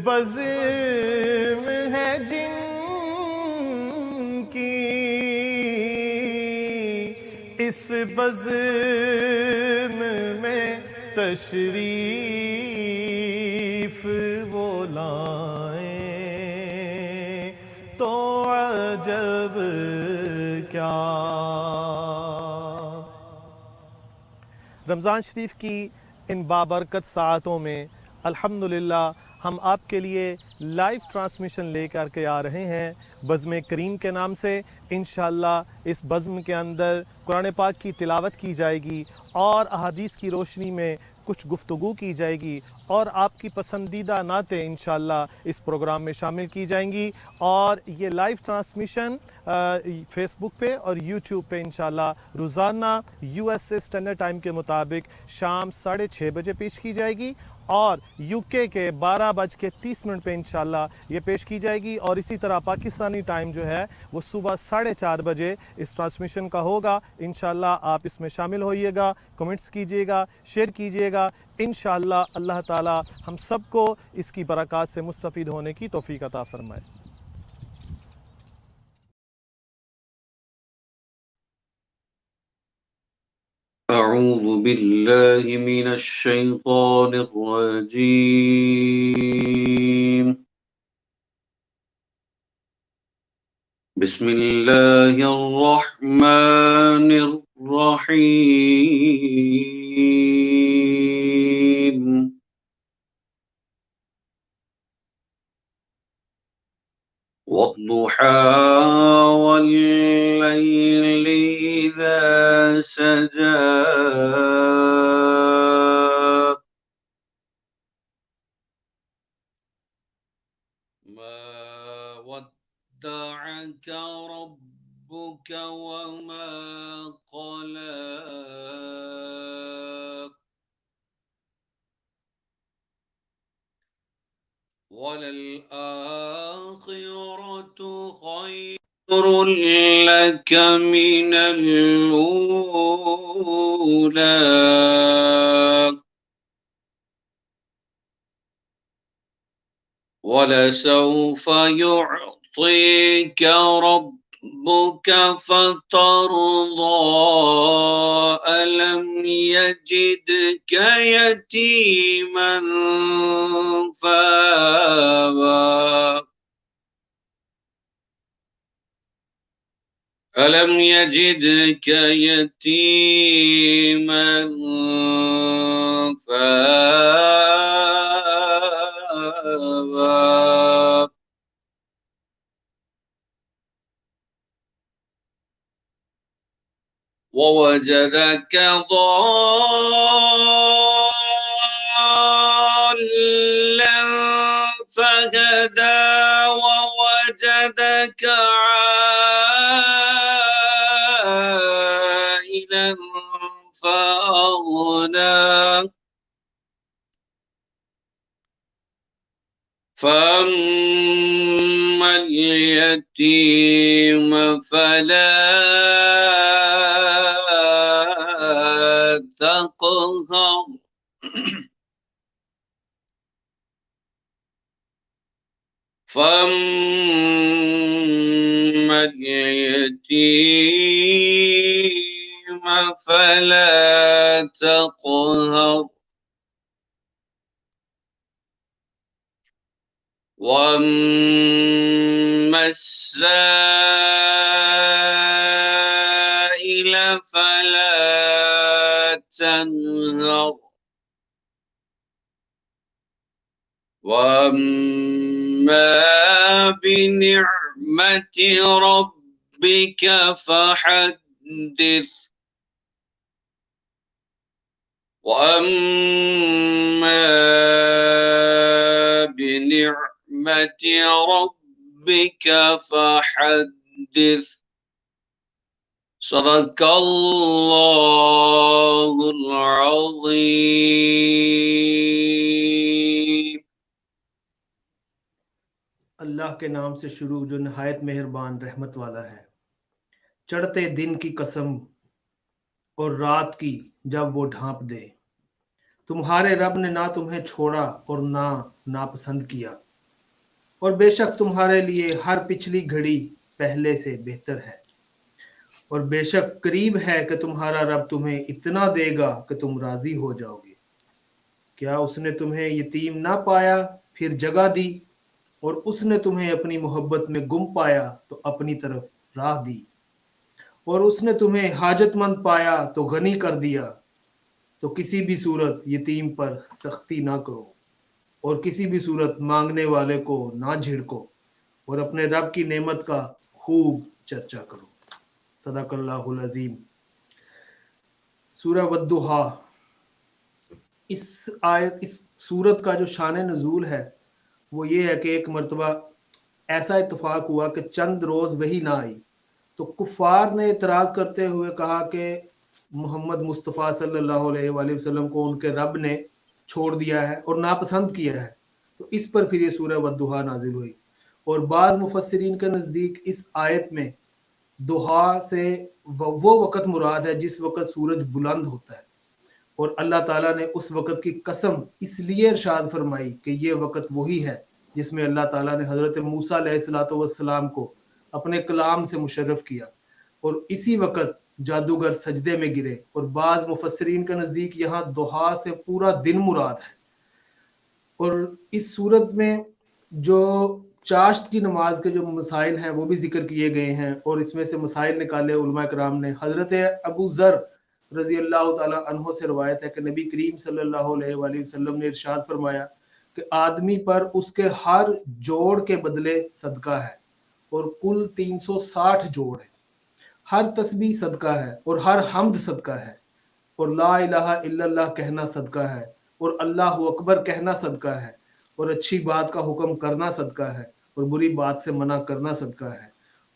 بزم ہے جن کی، اس بزم میں تشریف وہ لائیں تو عجب کیا۔ رمضان شریف کی ان بابرکت ساعتوں میں الحمدللہ ہم آپ کے لیے لائیو ٹرانسمیشن لے کر کے آ رہے ہیں بزم کریم کے نام سے۔ انشاءاللہ اس بزم کے اندر قرآن پاک کی تلاوت کی جائے گی اور احادیث کی روشنی میں کچھ گفتگو کی جائے گی، اور آپ کی پسندیدہ نعتیں انشاءاللہ اس پروگرام میں شامل کی جائیں گی۔ اور یہ لائیو ٹرانسمیشن فیس بک پہ اور یوٹیوب پہ انشاءاللہ روزانہ U S a standard time کے مطابق شام 6:30 بجے پیش کی جائے گی، اور یو کے 12:30 پہ انشاءاللہ یہ پیش کی جائے گی، اور اسی طرح پاکستانی ٹائم جو ہے وہ صبح 4:30 بجے اس ٹرانسمیشن کا ہوگا۔ انشاءاللہ آپ اس میں شامل ہوئیے گا، کمنٹس کیجئے گا، شیئر کیجئے گا۔ انشاءاللہ اللہ تعالی ہم سب کو اس کی برکات سے مستفید ہونے کی توفیق عطا فرمائے۔ أعوذ بالله من الشيطان الرجيم. بسم الله الرحمن الرحيم. والضحى والليل إذا سجى ما ودعك ربك وما قلى وللآخرة خير لك من الأولى ولسوف يعطيك ربك فترضى ألم يجدك يتيما فآوى ألم يجدك يتيما فآوى ووجدك ضالا فهدى ووجدك عائلا فأغنى فأما اليتيم فلا تقهر فأما اليتيم فلا تقهر وأما السائل فلا تنهر وأما بنعمة ربك فحدث وأما بنعمة ربك فحدث صدق الله العظيم. اللہ کے نام سے شروع جو نہایت مہربان رحمت والا ہے۔ چڑھتے دن کی قسم اور رات کی جب وہ ڈھانپ دے، تمہارے رب نے نہ تمہیں چھوڑا اور نہ ناپسند کیا، اور بے شک تمہارے لیے ہر پچھلی گھڑی پہلے سے بہتر ہے، اور بے شک قریب ہے کہ تمہارا رب تمہیں اتنا دے گا کہ تم راضی ہو جاؤ گے۔ کیا اس نے تمہیں یتیم نہ پایا پھر جگہ دی، اور اس نے تمہیں اپنی محبت میں گم پایا تو اپنی طرف راہ دی، اور اس نے تمہیں حاجت مند پایا تو غنی کر دیا۔ تو کسی بھی صورت یتیم پر سختی نہ کرو، اور کسی بھی صورت مانگنے والے کو نہ جھڑکو، اور اپنے رب کی نعمت کا خوب چرچا کرو۔ صدق اللہ العظیم۔ سورہ والضحیٰ، اس سورت کا جو شان نزول ہے وہ یہ ہے کہ ایک مرتبہ ایسا اتفاق ہوا کہ چند روز وہی نہ آئی، تو کفار نے اعتراض کرتے ہوئے کہا کہ محمد مصطفیٰ صلی اللہ علیہ وآلہ وسلم کو ان کے رب نے چھوڑ دیا ہے اور ناپسند کیا ہے، تو اس پر پھر یہ سورہ والضحیٰ نازل ہوئی۔ اور بعض مفسرین کے نزدیک اس آیت میں ضحیٰ سے وہ وقت مراد ہے جس وقت سورج بلند ہوتا ہے، اور اللہ تعالیٰ نے اس وقت کی قسم اس لیے ارشاد فرمائی کہ یہ وقت وہی ہے جس میں اللہ تعالیٰ نے حضرت موسیٰ علیہ السلام کو اپنے کلام سے مشرف کیا، اور اسی وقت جادوگر سجدے میں گرے۔ اور بعض مفسرین کے نزدیک یہاں ضحیٰ سے پورا دن مراد ہے۔ اور اس صورت میں جو چاشت کی نماز کے جو مسائل ہیں وہ بھی ذکر کیے گئے ہیں، اور اس میں سے مسائل نکالے علماء کرام نے۔ حضرت ابو ذر رضی اللہ تعالیٰ عنہ سے روایت ہے کہ نبی کریم صلی اللہ علیہ وآلہ وسلم نے ارشاد فرمایا کہ آدمی پر اس کے ہر جوڑ کے بدلے صدقہ ہے، اور کل 360 جوڑ ہے، ہر تسبیح صدقہ ہے، اور ہر حمد صدقہ ہے، اور لا الہ الا اللہ کہنا صدقہ ہے، اور اللہ اکبر کہنا صدقہ ہے، اور اچھی بات کا حکم کرنا صدقہ ہے، اور بری بات سے منع کرنا صدقہ ہے،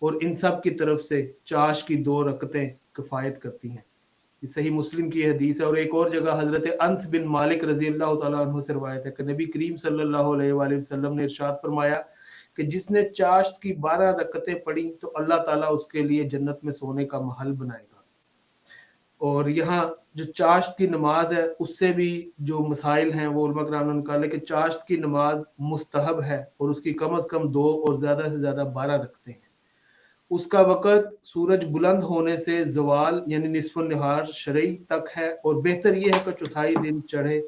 اور ان سب کی طرف سے چاش کی 2 رکعتیں کفایت کرتی ہیں۔ یہ صحیح مسلم کی حدیث ہے۔ اور ایک اور جگہ حضرت انس بن مالک رضی اللہ تعالیٰ عنہ سے روایت ہے کہ نبی کریم صلی اللہ علیہ وآلہ وسلم نے ارشاد فرمایا کہ جس نے چاشت کی 12 رکعتیں پڑھی تو اللہ تعالیٰ اس کے لیے جنت میں سونے کا محل بنائے گا۔ اور یہاں جو چاشت کی نماز ہے اس سے بھی جو مسائل ہیں وہ علماء کرام نے نکالے کہ چاشت کی نماز مستحب ہے، اور اس کی کم از کم 2 اور زیادہ سے زیادہ 12 رکعتیں ہیں۔ اس کا وقت سورج بلند ہونے سے زوال یعنی نصف النہار شرعی تک ہے، اور بہتر یہ ہے کہ چوتھائی دن چڑھے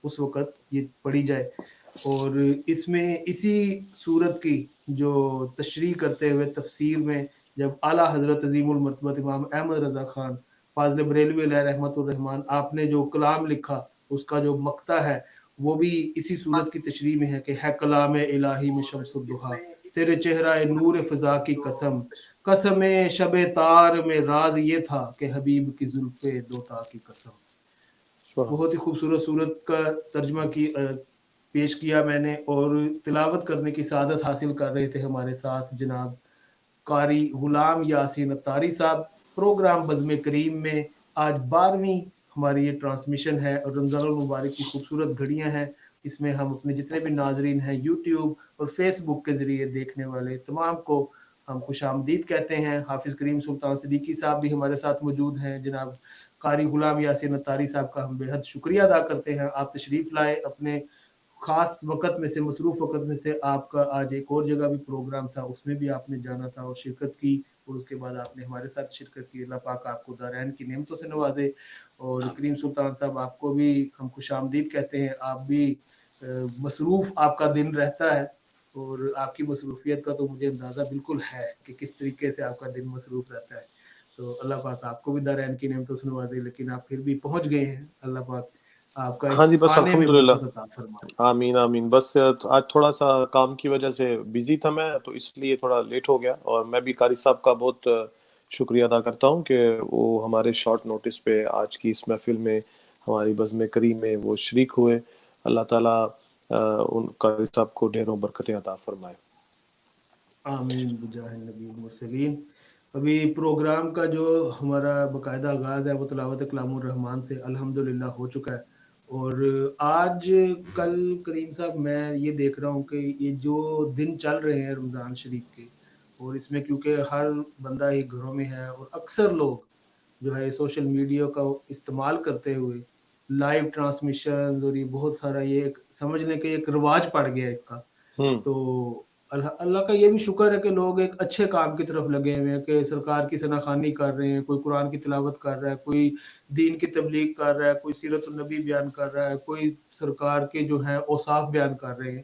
اس وقت یہ پڑھی جائے۔ اور اس میں اسی سورت کی جو تشریح کرتے ہوئے تفسیر میں جب اعلیٰ حضرت عظیم المرتبہ امام احمد رضا خان فاضل بریلوی علیہ رحمۃ الرحمن آپ نے جو کلام لکھا اس کا جو مقطع ہے وہ بھی اسی سورت کی تشریح میں ہے کہ ہے کلام الہی میں شمس الضحیٰ، تیرے چہرہ نور فضا کی قسم، قسم شب تار میں راز یہ تھا کہ حبیب کی زلف دوتا کی قسم۔ بہت ہی خوبصورت صورت کا ترجمہ پیش کیا میں نے، اور تلاوت کرنے کی سعادت حاصل کر رہے تھے ہمارے ساتھ جناب قاری غلام یاسین اتاری صاحب۔ پروگرام بزم کریم میں آج 12ویں ہماری یہ ٹرانسمیشن ہے، اور رمضان المبارک کی خوبصورت گھڑیاں ہیں۔ اس میں ہم اپنے جتنے بھی ناظرین ہیں یوٹیوب اور فیس بک کے ذریعے دیکھنے والے تمام کو ہم خوش آمدید کہتے ہیں۔ حافظ کریم سلطان صدیقی صاحب بھی ہمارے ساتھ موجود ہیں۔ جناب قاری غلام یاسین اتاری صاحب کا ہم بے حد شکریہ ادا کرتے ہیں، آپ تشریف لائے اپنے خاص وقت میں سے، مصروف وقت میں سے۔ آپ کا آج ایک اور جگہ بھی پروگرام تھا، اس میں بھی آپ نے جانا تھا اور شرکت کی، اور اس کے بعد آپ نے ہمارے ساتھ شرکت کی۔ اللہ پاک آپ کو دارین کی نعمتوں سے نوازے۔ اور کریم سلطان صاحب آپ کو بھی ہم خوش آمدید کہتے ہیں، آپ بھی مصروف آپ کا دن رہتا ہے، اور آپ کی مصروفیت کا تو مجھے اندازہ بالکل ہے کہ کس طریقے سے آپ کا دن مصروف رہتا ہے۔ تو اللہ پاک آپ کو بھی دارین کی نعمتوں سے نوازے، لیکن آپ پھر بھی پہنچ گئے ہیں۔ اللہ پاک آپ کا ہاں جی، بس آنے میں الحمدللہ، برکت عطا فرمائے۔ آمین آمین۔ بس آج تھوڑا سا کام کی وجہ سے بزی تھا میں، تو اس لیے تھوڑا لیٹ ہو گیا، اور میں بھی قاری صاحب کا بہت شکریہ ادا کرتا ہوں کہ وہ ہمارے شارٹ نوٹس پہ آج کی اس محفل میں ہماری بزم کریم میں وہ شریک ہوئے۔ اللہ تعالیٰ ان قاری صاحب کو ڈھیروں برکتیں عطا فرمائے۔ آمین بجاہ نبی المرسلین۔ ابھی پروگرام کا جو ہمارا باقاعدہ آغاز ہے وہ تلاوت کلام الرحمن سے الحمدللہ ہو چکا ہے، اور آج کل کریم صاحب میں یہ دیکھ رہا ہوں کہ یہ جو دن چل رہے ہیں رمضان شریف کے، اور اس میں کیونکہ ہر بندہ ہی گھروں میں ہے، اور اکثر لوگ جو ہے سوشل میڈیا کا استعمال کرتے ہوئے لائیو ٹرانسمیشن، اور یہ بہت سارا یہ ایک سمجھ لیں کہ ایک رواج پڑ گیا ہے اس کا۔ تو اللہ کا یہ بھی شکر ہے کہ لوگ ایک اچھے کام کی طرف لگے ہوئے ہیں کہ سرکار کی شناخوانی کر رہے ہیں, کوئی قرآن کی تلاوت کر رہا ہے, کوئی دین کی تبلیغ کر رہا ہے, کوئی سیرت النبی بیان کر رہا ہے, کوئی سرکار کے جو ہیں اوصاف بیان کر رہے ہیں.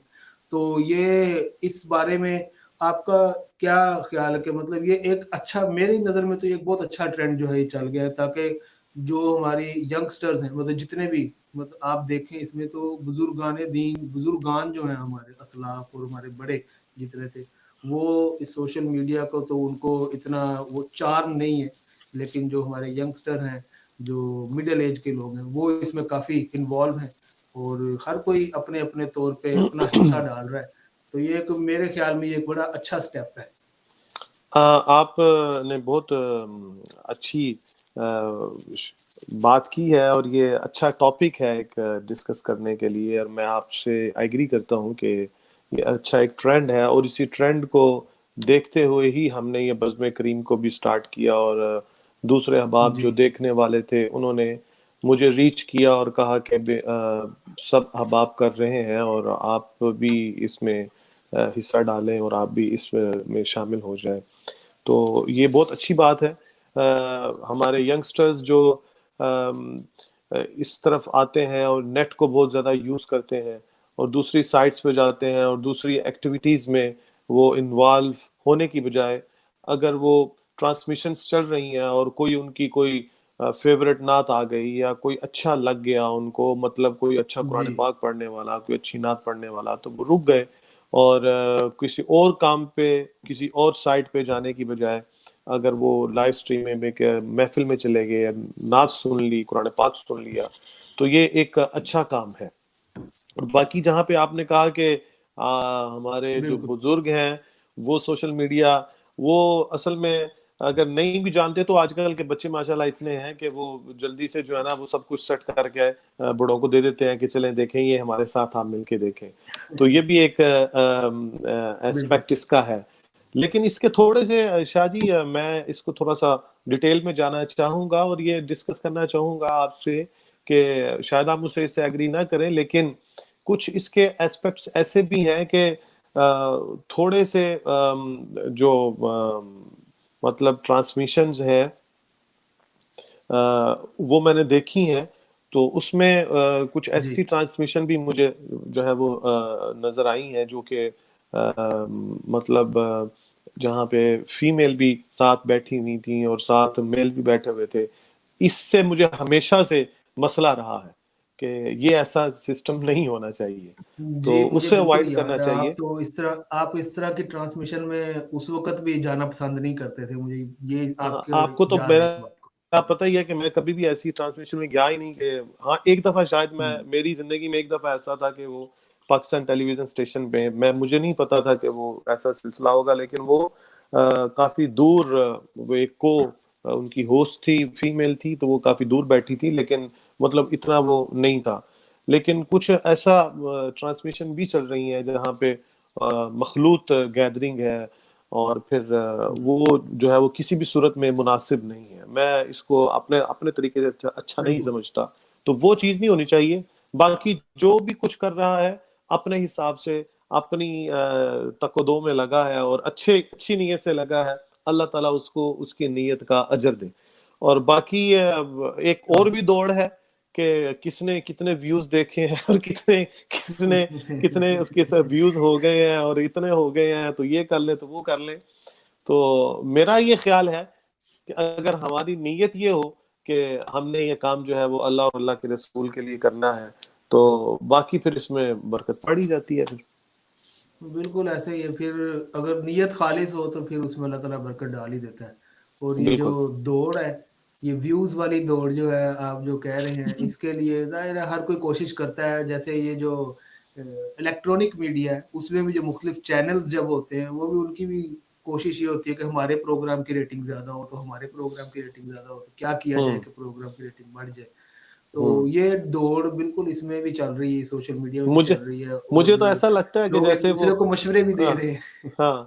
تو یہ اس بارے میں آپ کا کیا خیال ہے کہ مطلب یہ ایک اچھا, میری نظر میں تو یہ بہت اچھا ٹرینڈ جو ہے یہ چل گیا ہے, تاکہ جو ہماری ینگسٹرز ہیں مطلب جتنے بھی مطلب آپ دیکھیں اس میں تو بزرگان دین, بزرگان جو ہیں ہمارے اسلاف اور ہمارے بڑے جتنے تھے وہ اس سوشل میڈیا کو تو ان کو اتنا وہ چارم نہیں ہے, لیکن جو ہمارے ینگسٹر ہیں جو مڈل ایج کے لوگ ہیں وہ اس میں کافی انوالو ہیں اور ہر کوئی اپنے اپنے طور پہ اپنا حصہ ڈال رہا ہے. تو یہ ایک میرے خیال میں یہ ایک بڑا اچھا سٹیپ ہے. آپ نے بہت اچھی بات کی ہے اور یہ اچھا ٹاپک ہے ایک ڈسکس کرنے کے لیے, اور میں آپ سے ایگری کرتا ہوں کہ یہ اچھا ایک ٹرینڈ ہے, اور اسی ٹرینڈ کو دیکھتے ہوئے ہی ہم نے یہ بزم کریم کو بھی سٹارٹ کیا, اور دوسرے احباب جو جی دیکھنے والے تھے انہوں نے مجھے ریچ کیا اور کہا کہ سب احباب کر رہے ہیں اور آپ بھی اس میں حصہ ڈالیں اور آپ بھی اس میں شامل ہو جائیں. تو یہ بہت اچھی بات ہے. ہمارے ینگسٹرز جو اس طرف آتے ہیں اور نیٹ کو بہت زیادہ یوز کرتے ہیں اور دوسری سائٹس پہ جاتے ہیں اور دوسری ایکٹیویٹیز میں وہ انوالو ہونے کی بجائے اگر وہ ٹرانسمیشنز چل رہی ہیں اور کوئی ان کی کوئی فیوریٹ نعت آ گئی یا کوئی اچھا لگ گیا ان کو, مطلب کوئی اچھا قرآن جی پاک پڑھنے والا, کوئی اچھی نعت پڑھنے والا, تو وہ رک گئے اور کسی اور کام پہ کسی اور سائٹ پہ جانے کی بجائے اگر وہ لائیو اسٹریم میں محفل میں چلے گئے, نعت سن لی, قرآن پاک سن لیا, تو یہ ایک اچھا کام ہے. اور باقی جہاں پہ آپ نے کہا کہ ہمارے جو بالکل بزرگ ہیں وہ سوشل میڈیا وہ اصل میں اگر نہیں بھی جانتے تو آج کل کے بچے ماشاءاللہ اتنے ہیں کہ وہ جلدی سے جو ہے نا وہ سب کچھ سیٹ کر کے بڑوں کو دے دیتے ہیں کہ چلیں دیکھیں یہ ہمارے ساتھ آپ مل کے دیکھیں. تو یہ بھی ایک بالکل. ایسپیکٹ اس کا ہے. لیکن اس کے تھوڑے سے شاہ جی میں اس کو تھوڑا سا ڈیٹیل میں جانا چاہوں گا اور یہ ڈسکس کرنا چاہوں گا آپ سے کہ شاید آپ مجھ سے اس سے ایگری نہ کریں, لیکن کچھ اس کے ایسپیکٹس ایسے بھی ہیں کہ تھوڑے سے جو مطلب ٹرانسمیشنز ہیں وہ میں نے دیکھی ہیں, تو اس میں کچھ جی ایسی ٹرانسمیشن بھی مجھے جو ہے وہ نظر آئی ہیں جو کہ مطلب جہاں پہ فیمیل بھی ساتھ بیٹھی ہوئی تھیں اور ساتھ میل بھی بیٹھے ہوئے تھے. اس سے مجھے ہمیشہ سے مسئلہ رہا ہے کہ یہ ایسا سسٹم نہیں ہونا چاہیے, جی تو اس مجھے سے بالکل اوائڈ یاد کرنا ہے, چاہیے. آپ تو اس طرح کی ٹرانسمیشن میں اس وقت بھی جانا پسند نہیں کرتے تھے, مجھے یہ آپ کے آپ کو تو یاد ہے اس بات کو. میرا پتہ ہی ہے کہ میں کبھی بھی ایسی ٹرانسمیشن میں گیا ہی نہیں. کہ ہاں ایک دفعہ شاید میری زندگی میں ایک دفعہ ایسا تھا کہ وہ پاکستان ٹیلی ویژن اسٹیشن پہ مجھے نہیں پتا تھا کہ وہ ایسا سلسلہ ہوگا, لیکن وہ کافی دور وہ ایک کو ان کی ہوسٹ تھی فیمیل تھی تو وہ کافی دور بیٹھی تھی, لیکن مطلب اتنا وہ نہیں تھا. لیکن کچھ ایسا ٹرانسمیشن بھی چل رہی ہیں جہاں پہ مخلوط گیدرنگ ہے اور پھر وہ جو ہے وہ کسی بھی صورت میں مناسب نہیں ہے. میں اس کو اپنے طریقے سے اچھا نہیں بالکل سمجھتا, تو وہ چیز نہیں ہونی چاہیے. باقی جو بھی کچھ کر رہا ہے اپنے حساب سے اپنی تقدو میں لگا ہے اور اچھی نیت سے لگا ہے, اللہ تعالیٰ اس کو اس کی نیت کا اجر دے. اور باقی ایک اور بھی دوڑ ہے کہ کس نے کتنے ویوز دیکھے ہیں اور کتنے اس کے ویوز ہو گئے ہیں اور اتنے ہو گئے ہیں, تو یہ کر لیں تو وہ کر لیں. تو میرا یہ خیال ہے کہ اگر ہماری نیت یہ ہو کہ ہم نے یہ کام جو ہے وہ اللہ اور اللہ کے رسول کے لیے کرنا ہے, تو باقی پھر اس میں برکت پڑ ہی جاتی ہے. بالکل ایسے ہی ہے, پھر اگر نیت خالص ہو تو پھر اس میں اللہ تعالیٰ برکت ڈال ہی دیتا ہے. اور یہ جو بالکل دوڑ ہے, یہ ویوز والی دوڑ جو ہے آپ جو کہہ رہے ہیں, اس کے لیے ظاہر ہے ہر کوئی کوشش کرتا ہے. جیسے یہ جو الیکٹرانک میڈیا ہے اس میں بھی جو مختلف چینلز جب ہوتے ہیں وہ بھی ان کی بھی کوشش یہ ہوتی ہے کہ ہمارے پروگرام کی ریٹنگ زیادہ ہو تو ہمارے پروگرام کی ریٹنگ زیادہ ہو, تو کیا کیا جائے کہ پروگرام کی ریٹنگ بڑھ جائے. تو یہ دوڑ بالکل اس میں بھی چل رہی ہے, سوشل میڈیا میں بھی چل رہی ہے, اور مجھے تو ایسا لگتا ہے کہ لوگ ایک جیسے وہ دوسرے کو مشورے بھی دے رہے ہیں. ہاں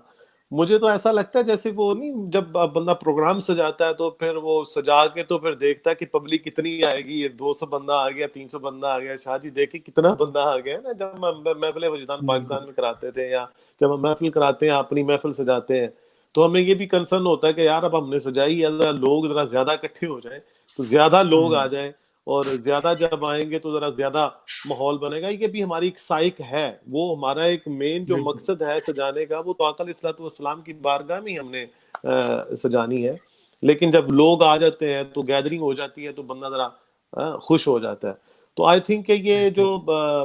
مجھے تو ایسا لگتا ہے جیسے وہ نہیں، جب بندہ پروگرام سجاتا ہے تو پھر وہ سجا کے تو پھر دیکھتا ہے کہ پبلک کتنی آئے گی، یہ 200 بندہ آ گیا، 300 بندہ آ گیا، شاہ جی دیکھیں کتنا بندہ آ گیا نا. جب ہم محفل وجدان بالکل پاکستان میں کراتے تھے، یا جب ہم محفل کراتے ہیں، اپنی محفل سجاتے ہیں، تو ہمیں یہ بھی کنسرن ہوتا ہے کہ یار اب ہم نے سجائی ہے، ذرا لوگ ذرا زیادہ اکٹھے ہو جائیں، تو زیادہ لوگ آ جائیں، اور زیادہ جب آئیں گے تو ذرا زیادہ ماحول بنے گا. یہ بھی ہماری ایک سائیک ہے، وہ ہمارا ایک مین جو بالکل مقصد ہے سجانے کا، وہ تو آقا علیہ الصلوۃ والسلام کی بارگاہ میں ہی ہم نے سجانی ہے. لیکن جب لوگ آ جاتے ہیں تو گیدرنگ ہو جاتی ہے تو بندہ ذرا خوش ہو جاتا ہے. تو آئی تھنک کہ یہ جو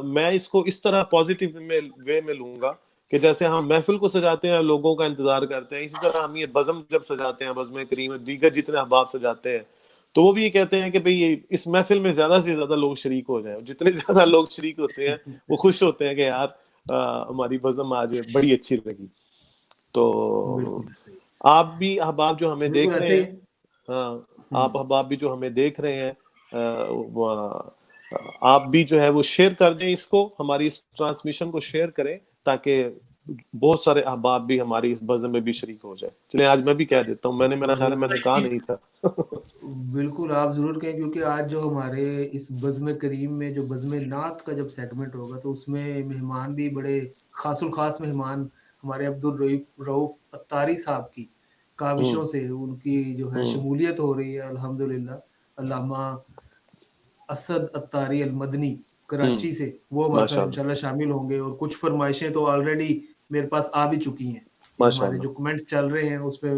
میں اس کو اس طرح پازیٹیو وے میں لوں گا کہ جیسے ہم محفل کو سجاتے ہیں، لوگوں کا انتظار کرتے ہیں، اسی طرح ہم یہ بزم جب سجاتے ہیں، بزم کریم دیگر جتنے احباب سجاتے ہیں، تو وہ بھی یہ کہتے ہیں کہ بھئی اس محفل میں زیادہ سے زیادہ لوگ شریک ہو جائیں. جتنے زیادہ لوگ شریک ہوتے ہیں وہ خوش ہوتے ہیں کہ یار ہماری بزم آج بڑی اچھی لگی. تو بالکل صحیح. آپ بھی احباب جو ہمیں بالکل دیکھ رہے ایسے ہیں، ہاں آپ احباب بھی جو ہمیں دیکھ رہے ہیں، آپ بھی جو ہے وہ شیئر کر دیں اس کو، ہماری اس ٹرانسمیشن کو شیئر کریں تاکہ بہت سارے احباب بھی ہماری اس بزم میں بھی شریک ہو جائے. چلیں آج میں بھی کہہ دیتا ہوں، میرا خیال ہے میں نے کہا نہیں تھا. بالکل آپ ضرور کہیں، کیونکہ آج جو ہمارے اس بزم کریم میں جو بزم نعت کا جب سیگمنٹ ہوگا تو اس میں مہمان بھی بڑے خاص الخاص مہمان ہمارے رؤوف اتاری صاحب کی کاوشوں سے ان کی جو ہے شمولیت ہو رہی ہے الحمدللہ. علامہ اسد اتاری المدنی کراچی سے وہ ہمارے ماشاء ساتھ اللہ، انشاءاللہ شامل ہوں گے، اور کچھ فرمائشیں تو آلریڈی میرے پاس آ بھی چکی ہیں کہ ماشاء ہمارے اللہ. جو کمنٹس چل رہے ہیں اس پہ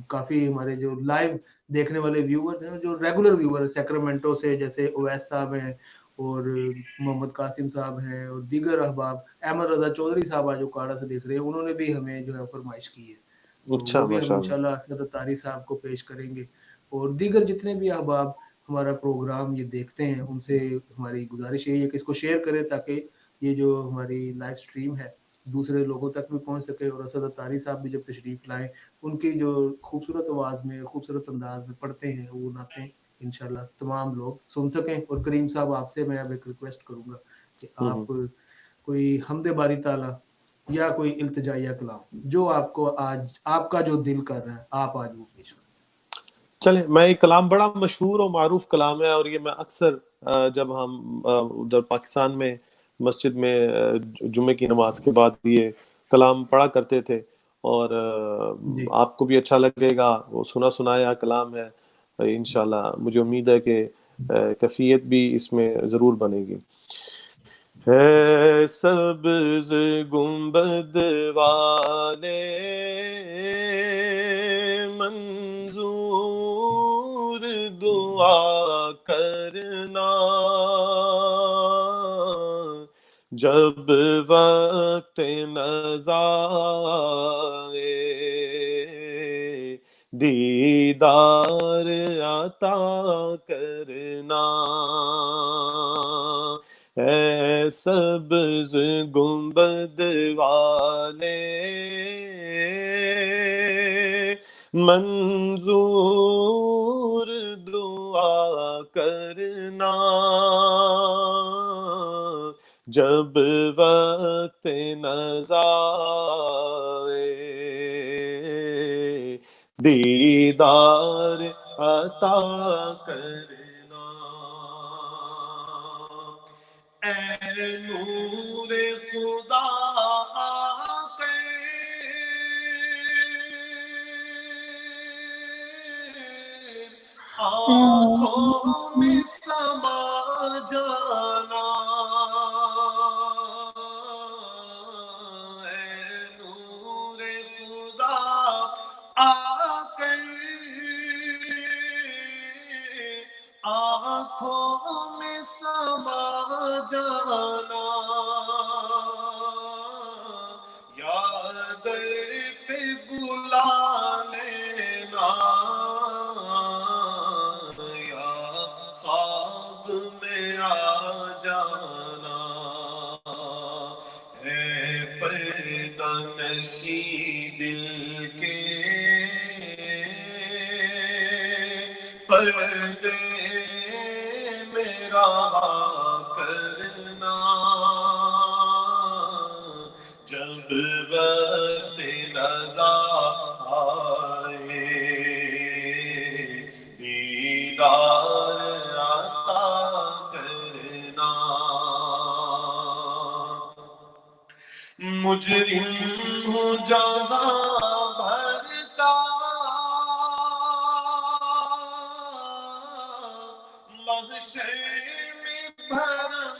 کافی ہمارے جو لائیو دیکھنے والے ویورز ہیں، جو ریگولر ویور سیکرامنٹو سے جیسے اویس صاحب ہیں، اور محمد قاسم صاحب ہیں، اور دیگر احباب، احمد رضا چودھری صاحب آج اکاڑا سے دیکھ رہے ہیں، انہوں نے بھی ہمیں جو ہے فرمائش کی ہے، تو اچھا وہ بھی ہم ماشاء اللہ. انشاءاللہ اسد اتاری صاحب کو پیش کریں گے. اور دیگر جتنے بھی احباب ہمارا پروگرام یہ دیکھتے ہیں ان سے ہماری گزارش یہی ہے کہ اس کو شیئر کریں تاکہ یہ جو ہماری لائیو سٹریم ہے دوسرے لوگوں تک بھی پہنچ سکے. اور اسد اتاری صاحب بھی جب تشریف لائیں، ان کی جو خوبصورت آواز میں خوبصورت انداز میں پڑھتے ہیں وہ نعتیں انشاءاللہ تمام لوگ سن سکیں. اور کریم صاحب آپ سے میں اب ایک ریکویسٹ کروں گا کہ آپ کوئی حمد باری تعالیٰ یا کوئی التجائیہ کلام جو آپ کو آج آپ کا جو دل کر رہا ہے آپ آج وہ پیش کریں. چلیں، میں یہ کلام بڑا مشہور اور معروف کلام ہے، اور یہ میں اکثر جب ہم ادھر پاکستان میں مسجد میں جمعے کی نماز کے بعد یہ کلام پڑھا کرتے تھے، اور جی آپ کو بھی اچھا لگے گا. وہ سنا سنایا کلام ہے، انشاءاللہ مجھے امید ہے کہ کیفیت بھی اس میں ضرور بنے گی. ہے سبز گنبد والے منظور دعا کرنا، جب وقت نزا دیدار عطا کرنا. اے سبز گنبد والے منظور دعا کرنا، جب وقت نزا دیدار عطا کرنا. اے نور خدا آ کر آنکھوں میں سما جانا، اے نور خدا آ کر آنکھوں میں سما جانا، یا در پہ بلا لینا، یا خواب میں آ جانا. ہے پردہ نشیں دل کے پردے میرا کرنا، جب وقت نظر آئے دیدار عطا کرنا مجرم ہوں جہاں بھر کا محشر میں بھرم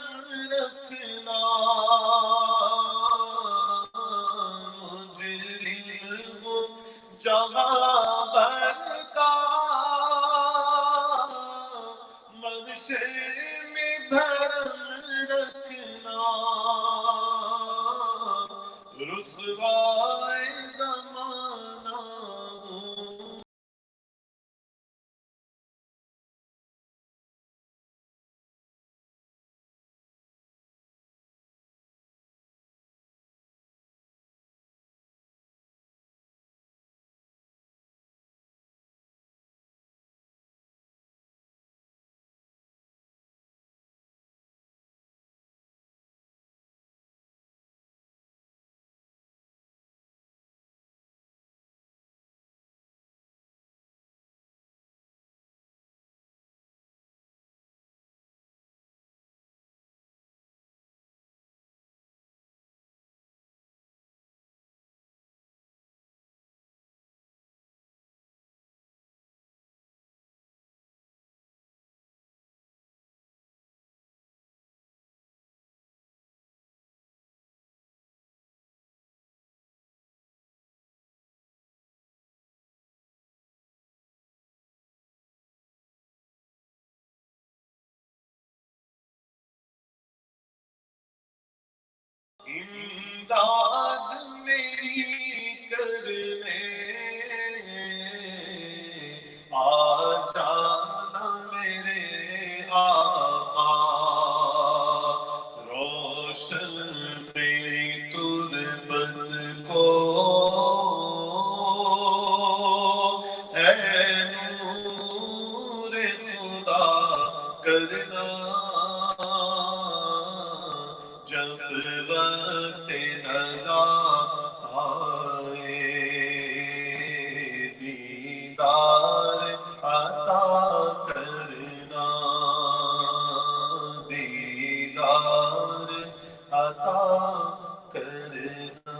رکھنا مجرم ہوں جہاں بھر کا محشر میں بھرم رکھنا رسوائے زمانہ ہوں امداد میری کرنے آ جانا میرے آقا روشن میری تربت کو اے نور خدا کرنا جب وقت نظر آئے دیدار عطا کرنا دیدار عطا کرنا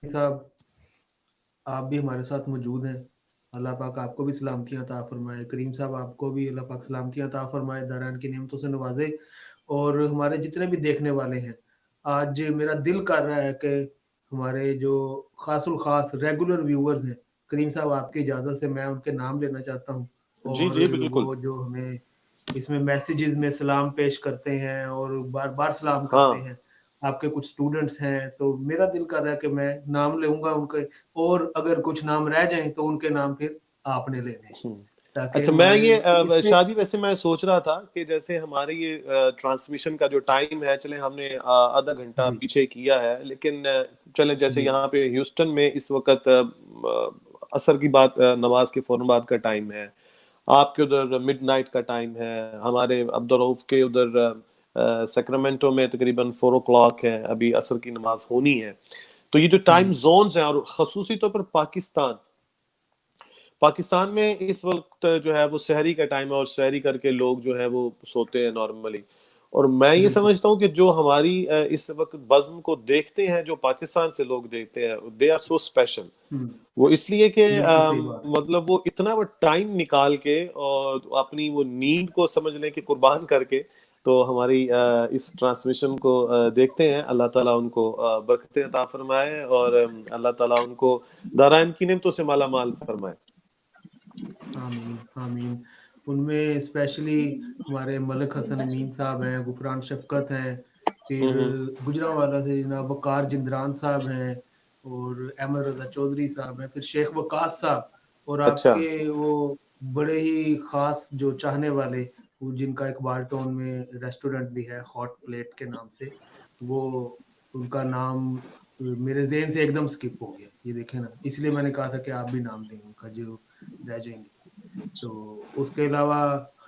صاحب آپ بھی ہمارے ساتھ موجود ہیں. اللہ پاک آپ کو بھی سلامتی عطا فرمائے. کریم صاحب آپ کو بھی اللہ پاک سلامتی عطا فرمائے, داران کی نعمتوں سے نوازے. اور ہمارے جتنے بھی دیکھنے والے ہیں, آج میرا دل کر رہا ہے کہ ہمارے جو خاص الخاص ریگولر ویورز ہیں, کریم صاحب آپ کی اجازت سے میں ان کے نام لینا چاہتا ہوں. جی اور جی بالکل. وہ جو ہمیں اس میں میسیجز میں سلام پیش کرتے ہیں اور بار بار سلام ہاں کرتے ہیں, آپ کے کچھ سٹوڈنٹس ہیں, تو میرا دل کر رہا ہے کہ میں نام لوں گا ان کے, اور اگر کچھ نام رہ جائیں تو ان کے نام پھر آپ نے لینے ہیں, تاکہ اچھا میں ہمارے یہ اس میں شادی ویسے میں سوچ رہا تھا کہ جیسے ہمارے یہ ٹرانسمیشن کا جو ٹائم ہے, چلے ہم نے آدھا گھنٹہ جی پیچھے کیا ہے, لیکن چلے جیسے جی یہاں پہ ہیوسٹن میں اس وقت عصر کی بات نماز کے فوراً بعد کا ٹائم ہے, آپ کے ادھر مڈ نائٹ کا ٹائم ہے, ہمارے عبدالرؤف کے ادھر سیکرامنٹو میں تقریباً 4 o'clock ہے, ابھی عصر کی نماز ہونی ہے. تو یہ جو ٹائم زونز ہیں, اور خصوصی طور پر پاکستان میں اس وقت جو ہے وہ سحری کا ٹائم ہے, اور سحری کر کے لوگ جو ہے وہ سوتے ہیں نارملی. اور میں یہ بالکل سمجھتا ہوں کہ جو ہماری اس وقت بزم کو دیکھتے ہیں, جو پاکستان سے لوگ دیکھتے ہیں, دے آر سو اسپیشل. وہ اس لیے کہ بالکل صحیح بات ہے. مطلب وہ اتنا وہ ٹائم نکال کے اور اپنی وہ نیند کو سمجھ لیں کہ قربان کر کے تو ہماری اس ٹرانسمیشن کو دیکھتے ہیں. اللہ تعالیٰ ان کو برکتیں عطا فرمائے, اور اللہ تعالیٰ ان کو دارائن کی نعمتوں سے مالا مال فرمائے. آمین آمین. ان میں اسپیشلی ہمارے ملک حسن امین صاحب ہیں, غفران شفقت ہیں, پھر گجرانوالا سے جناب وقار جندران صاحب ہیں, اور احمد رضا چودھری صاحب ہیں, پھر شیخ وقاص صاحب, اور آپ اچھا کے وہ بڑے ہی خاص جو چاہنے والے, جن کا ایک بالٹون میں ریسٹورنٹ بھی ہے ہاٹ پلیٹ کے نام سے, وہ ان کا نام میرے ذہن سے ایک دم سکپ ہو گیا. یہ دیکھیں نا, اس لیے میں نے کہا تھا کہ آپ بھی نام لیں ان کا جو رہ جائیں گے. تو اس کے علاوہ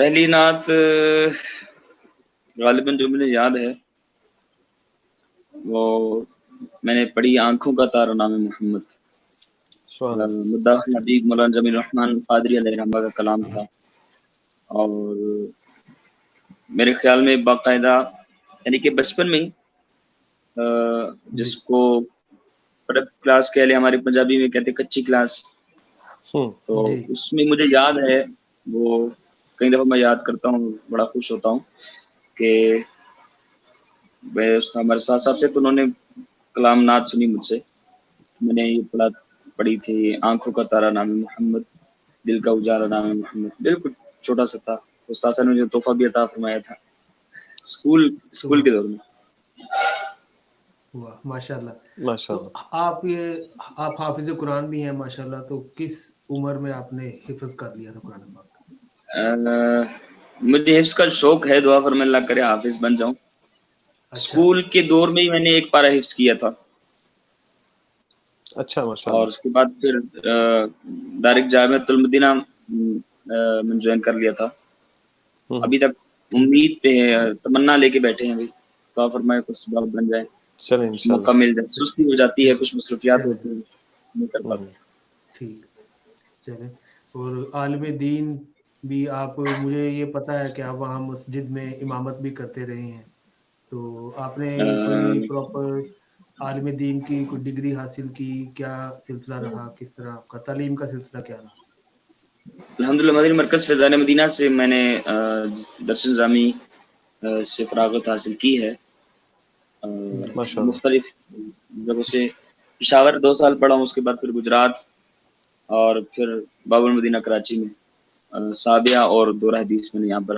پہلی نعت غالباً جو مجھے یاد ہے وہ میں نے پڑھی آنکھوں کا تارا نام محمد، سبحان اللہ. مداح حبیب مولانا جمیل الرحمن قادری علیہ رحمہ کا کلام تھا، اور میرے خیال میں باقاعدہ یعنی کہ بچپن میں ہی جس کو کلاس کہہ لیں، ہماری پنجابی میں کہتے کچی کلاس، تو جی اس میں مجھے یاد ہے، وہ کئی دفعہ میں یاد کرتا ہوں، بڑا خوش ہوتا ہوں کہ ہمارے ساتھ صاحب سے تو انہوں نے کلام نعت سنی مجھ سے، میں نے یہ پڑھی تھی آنکھوں کا تارا نام محمد، دل کا اجالا نام محمد، بالکل چھوٹا سا تھا، استاد صاحب نے مجھے تحفہ بھی عطا فرمایا تھا اسکول کے دور میں. واہ ماشاء اللہ. ماشاء تو اللہ. آپ حافظ قرآن بھی ہیں ماشاء اللہ، تو کس عمر میں آپ نے حفظ کر لیا تھا قرآن پاک؟ مجھے حفظ کا شوق ہے، دعا فرمائے اللہ کرے حافظ بن جاؤں. اسکول کے دور میں ہی میں نے ایک پارہ حفظ کیا تھا، اچھا ماشاء اور اللہ. اس کے بعد پھر ڈائریکٹ جامعۃ المدینہ میں جوائن کر لیا تھا. ابھی تک امید پہ ہے، تمنا لے کے بیٹھے ہیں ابھی، دعا فرمائے کچھ سبب بن جائے، چلیں کچھ انشاء موقع اللہ. مل جائے. سستی ہو جاتی ہے، کچھ مصروفیات ہوتی ہیں، نہیں کر پاتے. ٹھیک چلیں. اور عالم دین بھی آپ، مجھے یہ پتہ ہے کہ آپ وہاں مسجد میں امامت بھی کرتے رہے ہیں، تو آپ نے کوئی پراپر عالم دین کی کوئی ڈگری حاصل کی؟ کیا سلسلہ رہا؟ کس طرح آپ کا تعلیم کا سلسلہ کیا رہا؟ الحمدللہ مدنی مرکز فیضان مدینہ سے میں نے درس نظامی سے فراغت حاصل کی ہے. ماشاء اللہ. مختلف جگہوں سے پشاور 2 سال پڑھا ہوں، اس کے بعد پھر گجرات، اور پھر باب المدینہ کراچی میں سابعہ اور دورہ حدیث میں نے یہاں پر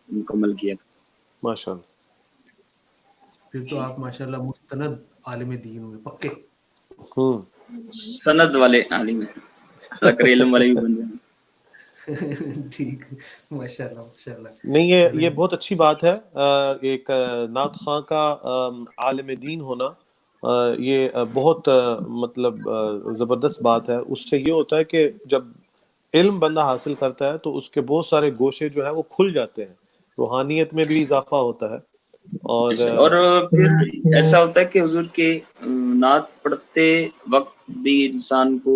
مکمل کیا تھا. ماشاء اللہ. پھر تو آپ ماشاءاللہ مستند عالم دین ہوئے پکے. سند والے عالم ہیں، اللہ کرے علم والے بھی بن جائیں. ٹھیک ماشاءاللہ ماشاءاللہ. نہیں یہ بہت اچھی بات ہے، ایک نعت خواں کا عالم دین ہونا، یہ بہت مطلب زبردست بات ہے. اس سے یہ ہوتا ہے کہ جب علم بندہ حاصل کرتا ہے تو اس کے بہت سارے گوشے جو ہے وہ کھل جاتے ہیں، روحانیت میں بھی اضافہ ہوتا ہے. اور پھر ایسا ہوتا ہے کہ حضور کے نعت پڑھتے وقت بھی انسان کو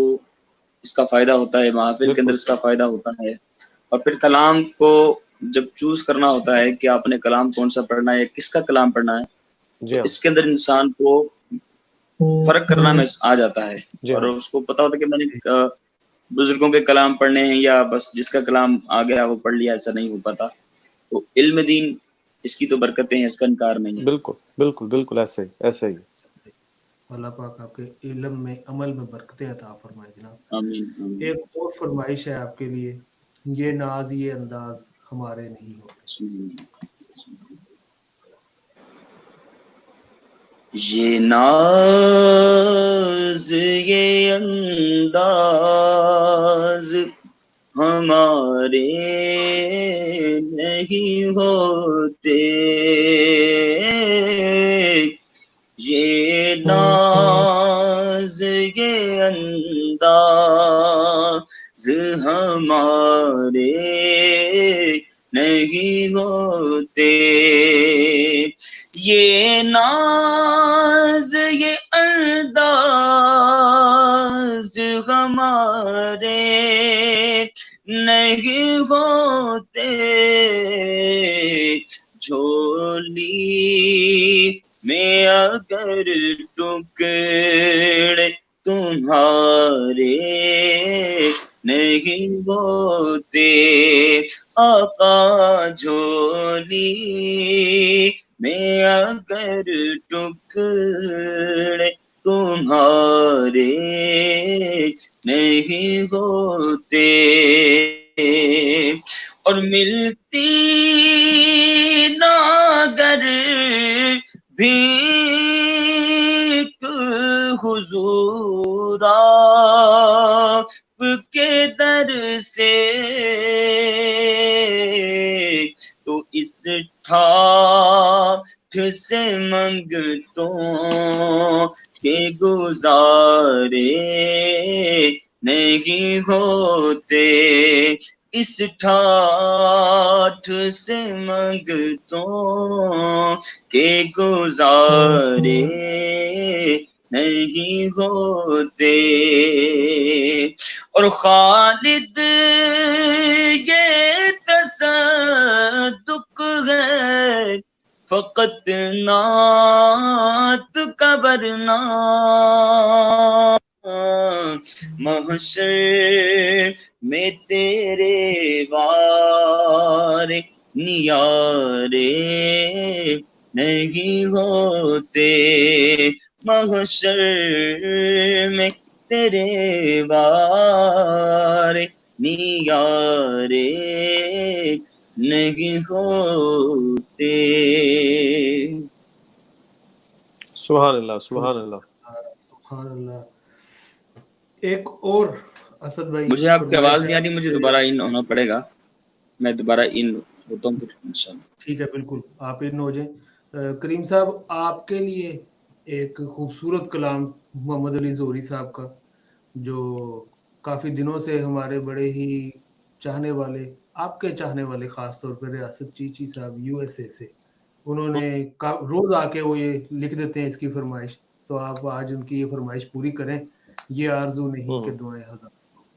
اس کا فائدہ ہوتا ہے، محافل کے اندر اس کا فائدہ ہوتا ہے. اور پھر کلام کو جب چوز کرنا ہوتا ہے کہ آپ نے کلام کون سا پڑھنا ہے، کس کا کلام پڑھنا ہے، تو اس کے اندر انسان کو فرق کرنا میں آ جاتا ہے، اور اس کو پتا ہوتا ہے کہ میں نے بزرگوں کے کلام پڑھنے ہیں یا بس جس کا کلام آ گیا وہ پڑھ لیا، ایسا نہیں ہو پاتا. تو علم دین اس کی تو برکتیں ہیں، اس کا انکار نہیں ہے. بالکل بالکل بالکل ایسے ہی. اللہ پاک آپ کے علم میں عمل میں برکتیں عطا فرمائے جناب. آمین. ایک اور فرمائش ہے آپ کے لیے، یہ ناز یہ انداز ہمارے نہیں ہوتے. یہ ناز یہ انداز ہمارے نہیں ہوتے، یہ ناز یہ انداز ہمارے نہیں ہوتے، یہ ناز یہ انداز ہمارے نہیں ہوتے، جھولی میں اگر ٹکڑے تمہارے نہیں ہوتے، آقا جھولی میں اگر ٹکڑے تمہارے نہیں ہوتے، اور ملتی نہ گر بھیک حضور آپ کے در سے، تو اس ٹھاٹ سے منگتوں کے گزارے نہیں ہوتے، اس ٹھاٹ ہوٹھ سے منگتوں کے گزارے نہیں ہوتے، اور خالد یہ تصدق ہے فقط نعت کا ورنہ محشر میں تیرے وار نیارے نہیں ہوتے، محشر میں تیرے وار نیارے نہیں ہوتے۔ سبحان اللہ، سبحان اللہ، سبحان اللہ۔ ایک اور اسد بھائی، مجھے آپ کی آواز نہیں آ رہی، مجھے دوبارہ ان ہونا پڑے گا، میں دوبارہ ان ہوتا ہوں پھر انشاءاللہ۔ ٹھیک ہے، بالکل آپ ان ہو جائیں۔ کریم صاحب آپ کے لیے ایک خوبصورت کلام محمد علی زہری صاحب کا، جو کافی دنوں سے ہمارے بڑے ہی چاہنے والے، آپ کے چاہنے والے خاص طور پر ریاست چیچی صاحب USA سے، انہوں نے روز آ کے وہ یہ لکھ دیتے ہیں اس کی فرمائش، تو آپ آج ان کی یہ فرمائش پوری کریں، یہ آرزو نہیں کہ دعائیں ہزار۔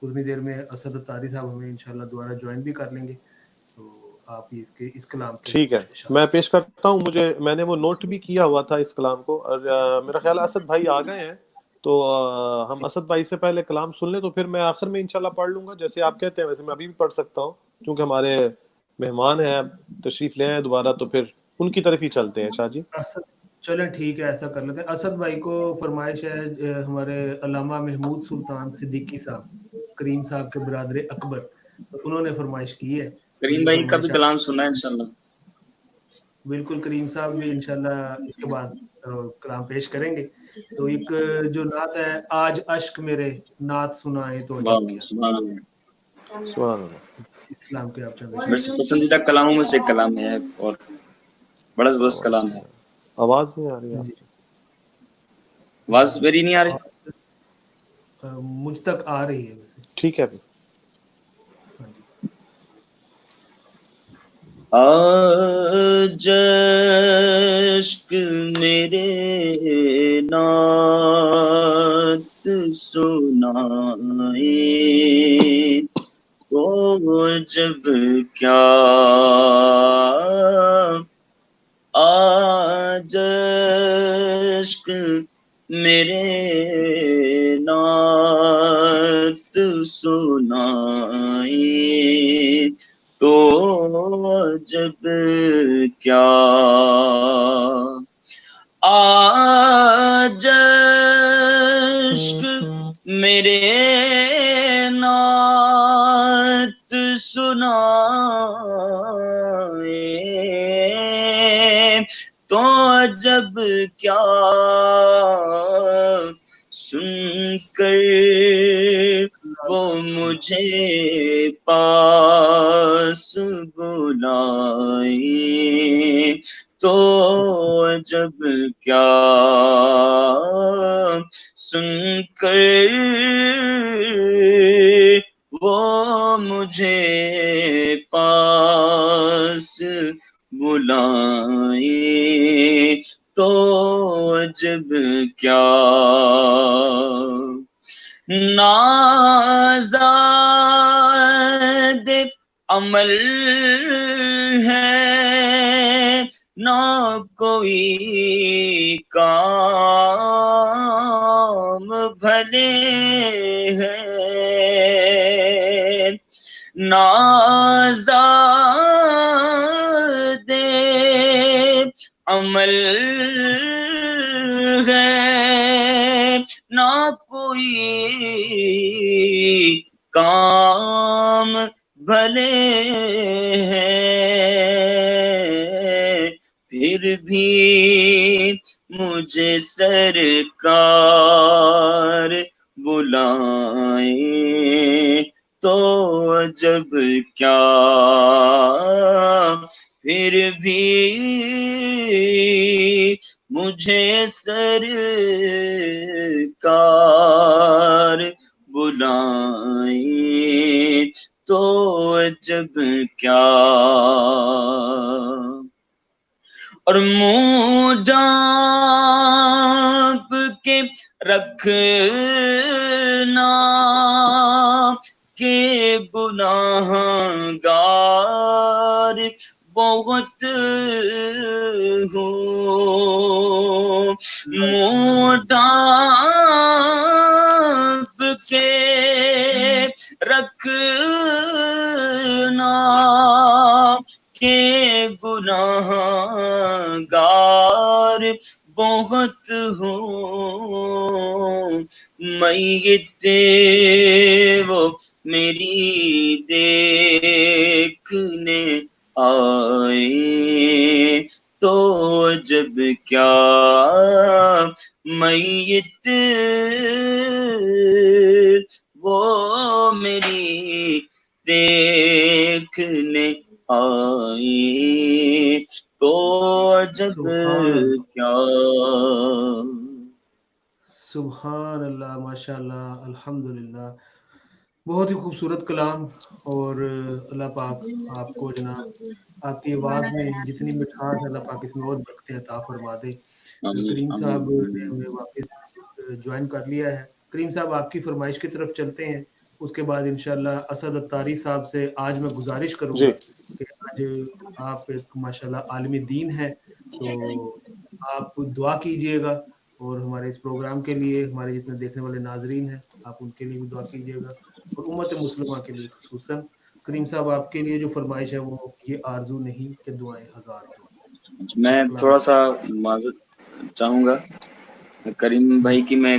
اتنی دیر میں اسد اتاری صاحب ہمیں انشاءاللہ دوبارہ جوائن بھی کر لیں گے، تو آپ اس کلام پہ ٹھیک ہے میں پیش کرتا ہوں۔ میں نے وہ نوٹ بھی کیا ہوا تھا اس کلام کو، اور میرا خیال ہے اسد بھائی آ گئے ہیں، تو ہم اسد بھائی سے پہلے کلام سن لیں، تو پھر میں آخر میں انشاءاللہ پڑھ لوں گا، جیسے آپ کہتے ہیں ویسے میں ابھی بھی پڑھ سکتا ہوں، کیونکہ ہمارے مہمان ہیں تشریف لے آئے دوبارہ، تو پھر ان کی طرف ہی چلتے ہیں۔ شاہ جی چلیں ٹھیک ہے، ایسا کر لیتے ہیں۔ اسد بھائی کو فرمائش ہے ہمارے علامہ محمود سلطان صدیقی صاحب، کریم صاحب کے برادر اکبر، تو انہوں نے فرمائش کی ہے۔ کریم بھائی کا بھی کلام سننا ہے انشاءاللہ۔ بالکل، کریم صاحب بھی انشاءاللہ اس کے بعد کلام پیش کریں گے۔ تو ایک جو نعت ہے، آج اشک میرے نعت سنائے تو عجب کیا، سبحان اللہ، سبحان اللہ۔ اس کلام کے آپ چند میرے سے پسندیدہ کلاموں میں سے ایک کلام ہے، اور بڑا زبردست کلام ہے۔ آواز نہیں آ رہی آپ کی؟ آواز میری نہیں آ رہی؟ مجھ تک آ رہی ہے ویسے۔ ٹھیک ہے۔ آج اشک میرے نعت سنائے تو جب کیا، آج اشک میرے نعت سنائے تو جب کیا، آج عشق میرے نعت سنائے تو جب کیا، سن کر وہ مجھے پاس بلائے تو جب کیا، سن کر وہ مجھے پاس بلائے تو جب کیا، نازاد عمل ہے نہ کوئی کام بھلے ہیں، نازاد عمل ہے نہ کوئی کام بھلے ہیں، پھر بھی مجھے سرکار بلائیں تو جب کیا، پھر بھی مجھے سرکار بلائیں تو جب کیا، اور منہ ڈانپ کے رکھنا کہ گناہ گار بہت ہو، منہ ڈانپ کے رکھنا کہ گناہ گار بہت ہو، میت وہ میری دیکھنے آئے تو جب کیا، میت وہ میری دیکھنے آئے تو جب کیا۔ سبحان اللہ، ماشاء اللہ، الحمدللہ، بہت ہی خوبصورت کلام، اور اللہ پاک آپ کو جناب آپ کی آواز میں جتنی مٹھاس ہے اللہ پاک اس میں اور برکتیں عطا فرما دے۔ کریم صاحب نے ہمیں واپس جوائن کر لیا ہے۔ کریم صاحب آپ کی فرمائش کی طرف چلتے ہیں، اس کے بعد انشاءاللہ اسد اتاری صاحب سے آج میں گزارش کروں گا کہ آج آپ ایک ماشاءاللہ عالم دین ہے، تو آپ دعا کیجئے گا، اور ہمارے اس پروگرام کے لیے ہمارے جتنے دیکھنے والے ناظرین ہیں آپ ان کے لیے بھی دعا کیجئے گا، اور امت مسلمہ کے لیے خصوصاً۔ کریم صاحب آپ کے لیے جو فرمائش ہے وہ یہ آرزو نہیں کہ دعائیں ہزار دو۔ میں تھوڑا سا معذرت چاہوں گا کریم بھائی کی، میں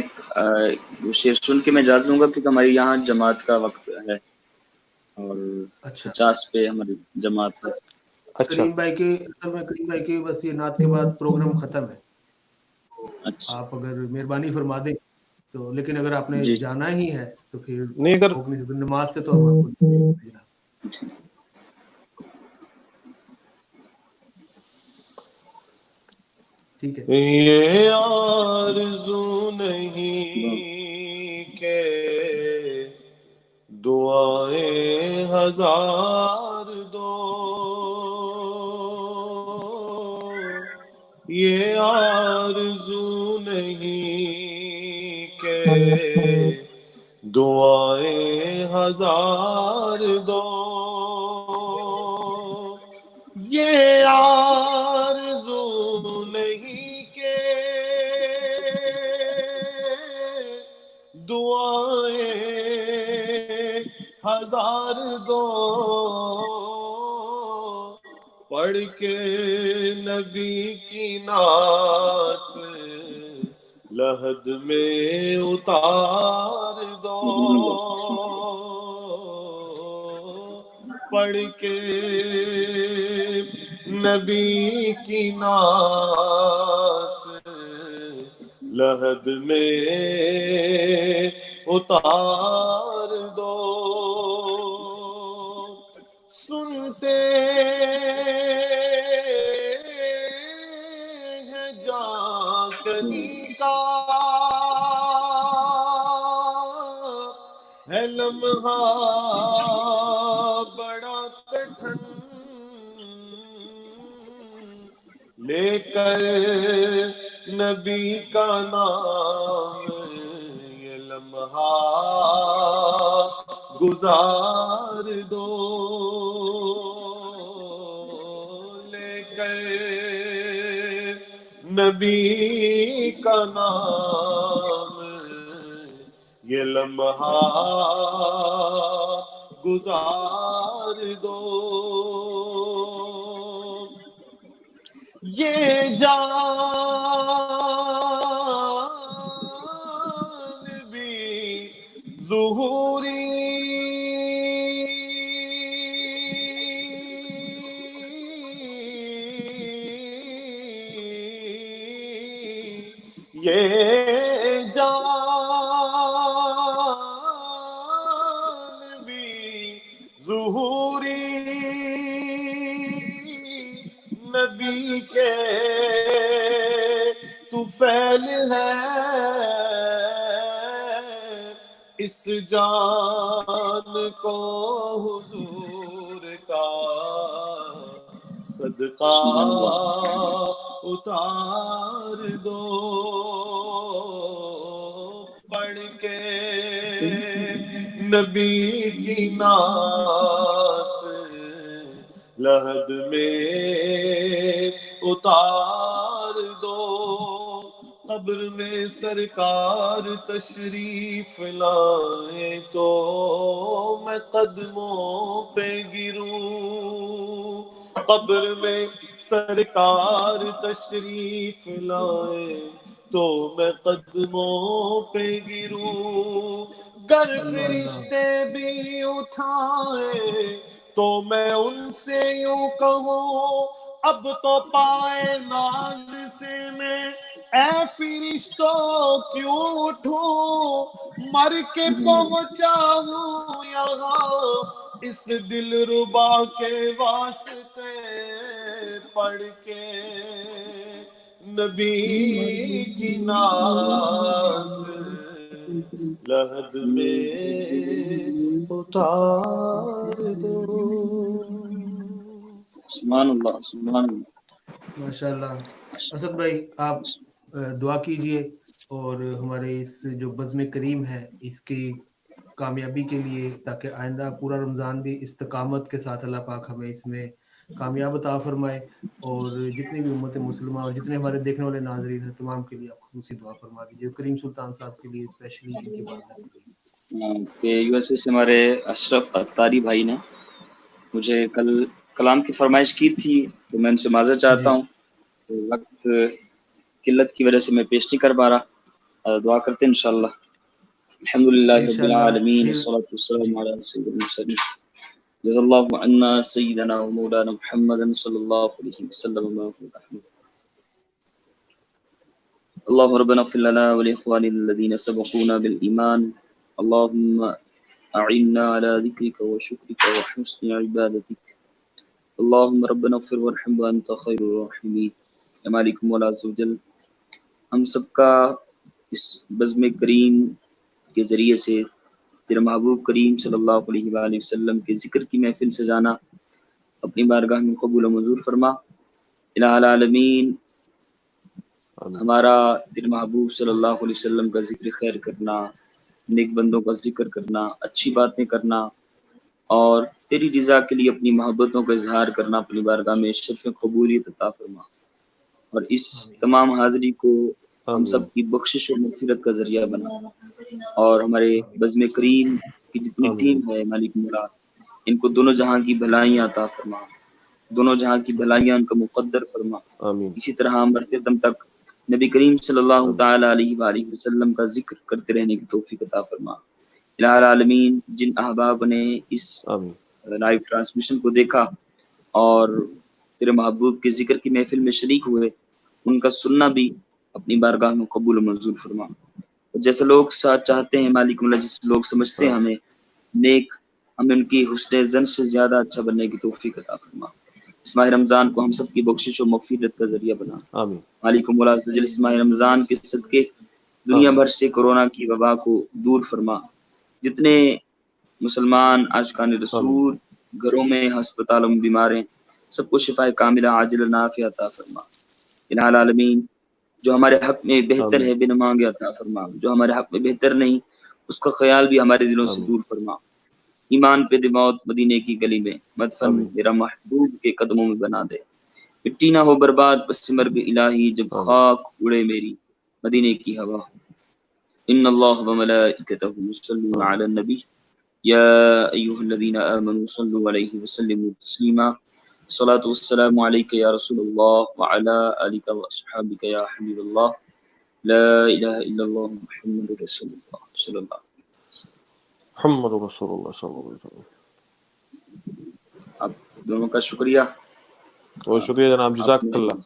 شعر سن کے میں اجازت لوں گا کیونکہ ہماری یہاں جماعت کا وقت ہے اور 50 پہ ہماری جماعت ہے۔ کریم بھائی کے اصل میں کریم بھائی کے بس یہ نعت کے بعد پروگرام ختم ہے، آپ اگر مہربانی فرما دیں تو، لیکن اگر آپ نے جانا ہی ہے تو پھر نماز سے تو ہم آپ کو ٹھیک ہے۔ یہ آرزو نہیں کہ دعائیں ہزار دو، یہ آرزو نہیں کہ دعائیں ہزار دو، یہ آرزو نہیں کہ دعائیں ہزار دو، پڑھ کے نبی کی نعت لحد میں اتار دو، پڑھ کے نبی کی نعت لحد میں اتار دو، سنتے ہیں جاں کدی کا ہے لمحہ بڑا کٹھن، لے کر نبی کا نام یہ لمحہ گزار دو، لے کر نبی کا نام یہ لمحہ گزار دو، یہ جان بھی ظہوری یہ جان بھی ظہوری نبی کے طفیل ہے، اس جان کو حضور کا صدقہ سبحان اللہ اتار دو پڑھ کے نبی کی نعت لحد میں اتار دو قبر میں سرکار تشریف لائیں تو میں قدموں پہ گروں قبر میں سرکار تشریف لائیں تو میں قدموں پہ گروں گر فرشتے بھی اٹھائیں تو میں ان سے یوں کہوں اب تو پائے ناز سے میں اے فرشتوں کیوں اٹھوں مر کے پہنچا ہوں یہاں اس دل ربا کے واسطے پڑھ کے نبی کی نعت لحد میں اتار دو سبحان اللہ سبحان اللہ ماشاءاللہ اسد بھائی آپ دعا کیجئے اور ہمارے اس جو بزم کریم ہے اس کی کامیابی کے لیے تاکہ آئندہ پورا رمضان بھی استقامت کے ساتھ اللہ پاک ہمیں اس میں کامیاب عطا فرمائے اور جتنی بھی امت مسلمہ اور جتنے ہمارے دیکھنے والے ناظرین ہیں تمام کے لیے آپ خصوصی دعا فرما دیجیے کریم سلطان صاحب کے لیے اسپیشلی ان کی والدہ کے لیے کہ یو ایس اے سے ہمارے اشرف اتاری بھائی نے مجھے کل کلام کی فرمائش کی تھی تو میں ان سے معذرت چاہتا ہوں وقت قلت کی وجہ سے میں پیش نہیں کر پا رہا دعا کرتے ہیں انشاءاللہ الحمدللہ رب العالمین والصلاة والسلام علی سید المرسلین جزا اللہ عنا سیدنا و مولانا محمد صلی اللہ علیہ وسلم اللہ ربنا اغفر لنا ولاخواننا الذین سبقونا بالایمان اللهم اعنا على ذکرک وشکرک وحسن عبادتک اللهم ربنا اغفر وارحم وانت خیر الراحمین اے مالک مولا عز و جل ہم سب کا اس بزم کریم کے ذریعے سے تیرے محبوب کریم صلی اللہ علیہ وآلہ وسلم کے ذکر کی محفل سے جانا اپنی بارگاہ میں قبول و منظور فرما الہ العالمین ہمارا تیرے محبوب صلی اللہ علیہ وسلم کا ذکر خیر کرنا نیک بندوں کا ذکر کرنا اچھی باتیں کرنا اور تیری رضا کے لیے اپنی محبتوں کا اظہار کرنا اپنی بارگاہ میں شرف قبولیت عطا فرما اور اس تمام حاضری کو ہم سب کی بخشش و مغفرت کا ذریعہ بنا اور ہمارے بزم کریم کی جتنی ٹیم ہے مالک مولا ان کو دونوں جہاں کی بھلائیاں عطا فرما دونوں جہاں کی بھلائیاں ان کا مقدر فرما اسی طرح مرتے دم تک نبی کریم صلی اللہ تعالی علیہ وآلہ وسلم کا ذکر کرتے رہنے کی توفیق عطا فرما الہ العالمین جن احباب نے اس لائیو ٹرانسمیشن کو دیکھا اور تیرے محبوب کے ذکر کی محفل میں شریک ہوئے ان کا سننا بھی اپنی بارگاہ میں قبول و منظور فرما جیسے لوگ ساتھ چاہتے ہیں مالک مولا جیسے لوگ سمجھتے ہیں ہمیں نیک ہمیں ان کی حسن زن سے زیادہ اچھا بننے کی توفیق عطا فرما اس ماہ رمضان کو ہم سب کی بخشش و مغفرت کا ذریعہ بنا مالک مولا عز و جل اس ماہ رمضان کے صدقے دنیا بھر سے کورونا کی وبا کو دور فرما جتنے مسلمان عاشقان رسول گھروں میں ہسپتالوں میں بیمار ہیں سب کو شفا کاملہ عاجل نافع عطا فرما الہ العالمین جو ہمارے حق میں بہتر ہے بن مانگے عطا فرما جو ہمارے حق میں بہتر نہیں اس کا خیال بھی ہمارے دلوں سے دور فرما ایمان پہ دموت مدینے کی گلی میں مدفن میرا محبوب کے قدموں میں بنا دے مٹی نہ ہو برباد بس مرگ الہی جب خاک اڑے میری مدینے کی ہوا ان اللہ وملائکتہ یصلون علی النبی یا ایھا الذین آمنوا صلوا علیہ وسلموا تسلیما الصلاۃ والسلام علیک یا رسول اللہ وعلی آلک واصحابک یا حبیب اللہ لا الہ الا اللہ محمد رسول اللہ صلی اللہ علیہ وسلم محمد رسول اللہ صلی اللہ علیہ وسلم آپ دونوں کا شکریہ بہت شکریہ جناب جزاک اللہ